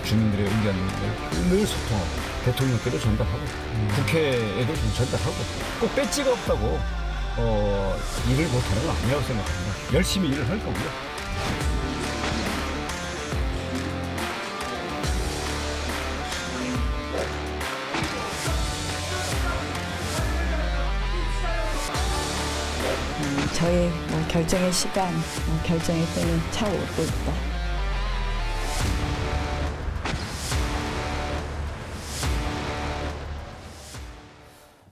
주민들의 의견을 늘 소통하고 대통령께도 전달하고 국회에도 좀 전달하고 꼭 배지가 없다고 일을 못하는 건 아니라고 생각합니다. 열심히 일을 할 거고요. 저의 결정의 시간, 결정의 때는 차오르고 있다.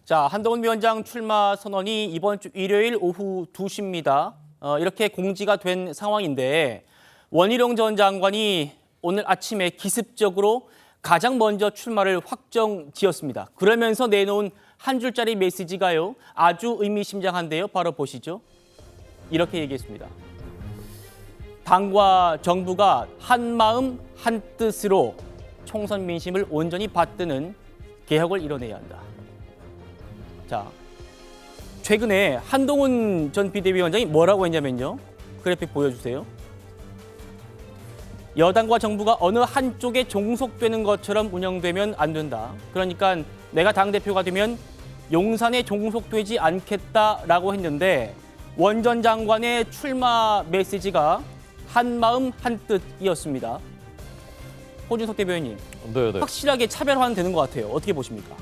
자, 한동훈 위원장 출마 선언이 이번 주 일요일 오후 2시입니다. 이렇게 공지가 된 상황인데 원희룡 전 장관이 오늘 아침에 기습적으로 가장 먼저 출마를 확정지었습니다. 그러면서 내놓은 한 줄짜리 메시지가요. 아주 의미심장한데요. 바로 보시죠. 이렇게 얘기했습니다. 당과 정부가 한마음 한뜻으로 총선 민심을 온전히 받드는 개혁을 이뤄내야 한다. 자, 최근에 한동훈 전 비대위원장이 뭐라고 했냐면요. 그래픽 보여주세요. 여당과 정부가 어느 한쪽에 종속되는 것처럼 운영되면 안 된다. 그러니까 내가 당대표가 되면 용산에 종속되지 않겠다라고 했는데 원 전 장관의 출마 메시지가 한마음 한뜻이었습니다. 호준석 대변인, 네네. 확실하게 차별화되는 것 같아요. 어떻게 보십니까?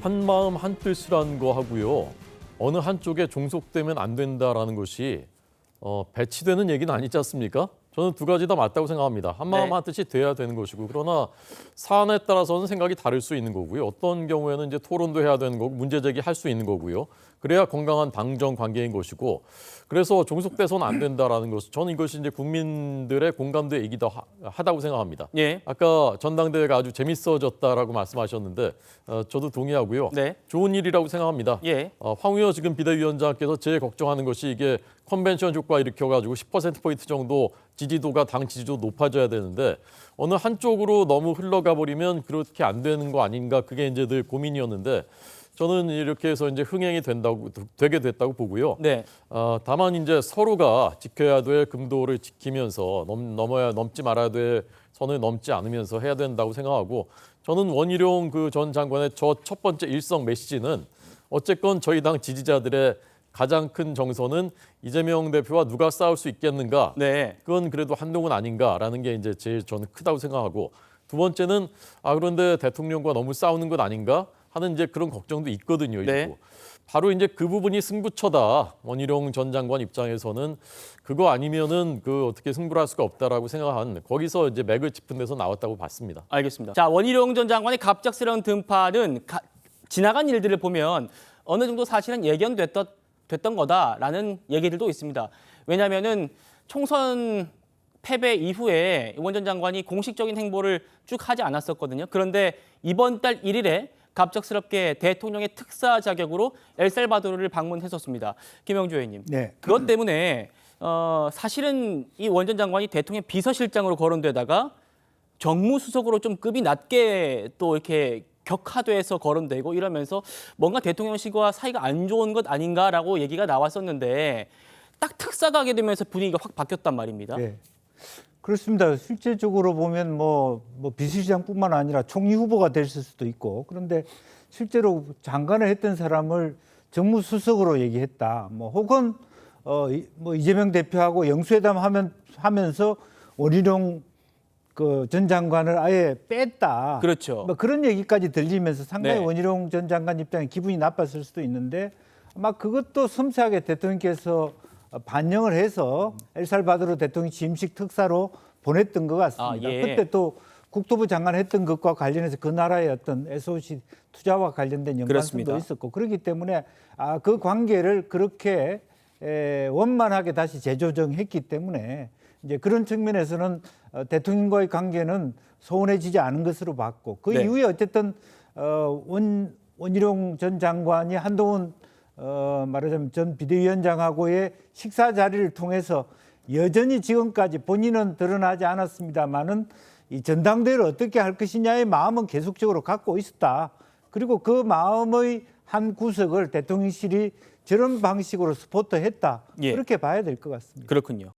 한마음 한뜻이라는 거 하고요. 어느 한쪽에 종속되면 안 된다라는 것이 배치되는 얘기는 아니지 않습니까? 저는 두 가지 다 맞다고 생각합니다. 한마음 네. 한뜻이 돼야 되는 것이고 그러나 사안에 따라서는 생각이 다를 수 있는 거고요. 어떤 경우에는 이제 토론도 해야 되는 거고 문제 제기할 수 있는 거고요. 그래야 건강한 당정 관계인 것이고 그래서 종속돼서는 안 된다라는 것. 저는 이것이 이제 국민들의 공감대 얘기도 하다고 생각합니다. 예. 아까 전당대회가 아주 재밌어졌다라고 말씀하셨는데 저도 동의하고요. 네. 좋은 일이라고 생각합니다. 예. 황우여 지금 비대위원장께서 제일 걱정하는 것이 이게 컨벤션 효과 일으켜가지고 10%포인트 정도 지지도가 당 지지도 높아져야 되는데 어느 한쪽으로 너무 흘러가 버리면 그렇게 안 되는 거 아닌가 그게 이제 늘 고민이었는데 저는 이렇게 해서 이제 흥행이 되게 됐다고 보고요. 네. 다만 이제 서로가 지켜야 될 금도를 지키면서 넘지 말아야 될 선을 넘지 않으면서 해야 된다고 생각하고 저는 원희룡 그 전 장관의 저 첫 번째 일성 메시지는 어쨌건 저희 당 지지자들의 가장 큰 정서는 이재명 대표와 누가 싸울 수 있겠는가? 네. 그건 그래도 한동훈 아닌가라는 게 이제 제일 저는 크다고 생각하고 두 번째는 그런데 대통령과 너무 싸우는 것 아닌가 하는 이제 그런 걱정도 있거든요. 네. 일부. 바로 이제 그 부분이 승부처다. 원희룡 전 장관 입장에서는 그거 아니면은 그 어떻게 승부를 할 수가 없다라고 생각한 거기서 이제 맥을 짚은 데서 나왔다고 봤습니다. 알겠습니다. 자, 원희룡 전 장관의 갑작스러운 등판은 지나간 일들을 보면 어느 정도 사실은 예견됐던 거다라는 얘기들도 있습니다. 왜냐하면은 총선 패배 이후에 원 전 장관이 공식적인 행보를 쭉 하지 않았었거든요. 그런데 이번 달 1일에 갑작스럽게 대통령의 특사 자격으로 엘살바도르를 방문했었습니다. 김영주 의원님. 네. 그것 때문에 사실은 이 원 전 장관이 대통령 비서실장으로 거론되다가 정무수석으로 좀 급이 낮게 또 이렇게 격하돼서 거론되고 이러면서 뭔가 대통령실과 사이가 안 좋은 것 아닌가라고 얘기가 나왔었는데 딱 특사가 하게 되면서 분위기가 확 바뀌었단 말입니다. 네. 그렇습니다. 실제적으로 보면 뭐 비서실장뿐만 아니라 총리 후보가 될 수도 있고 그런데 실제로 장관을 했던 사람을 정무수석으로 얘기했다. 혹은 이재명 대표하고 영수회담 하면서 원희룡 그 전 장관을 아예 뺐다. 그렇죠. 그런 얘기까지 들리면서 상당히 네. 원희룡 전 장관 입장에 기분이 나빴을 수도 있는데 아마 그것도 섬세하게 대통령께서 반영을 해서 엘살바도르 대통령 취임식 특사로 보냈던 것 같습니다. 예. 그때 또 국토부 장관 했던 것과 관련해서 그 나라의 어떤 SOC 투자와 관련된 연관성도 그렇습니다. 있었고 그렇기 때문에 그 관계를 그렇게 원만하게 다시 재조정했기 때문에 이제 그런 측면에서는 대통령과의 관계는 소원해지지 않은 것으로 봤고 그 네. 이후에 어쨌든 원희룡 전 장관이 한동훈 말하자면 전 비대위원장하고의 식사 자리를 통해서 여전히 지금까지 본인은 드러나지 않았습니다만은 이 전당대회를 어떻게 할 것이냐의 마음은 계속적으로 갖고 있었다. 그리고 그 마음의 한 구석을 대통령실이 저런 방식으로 스포트했다. 예. 그렇게 봐야 될 것 같습니다. 그렇군요.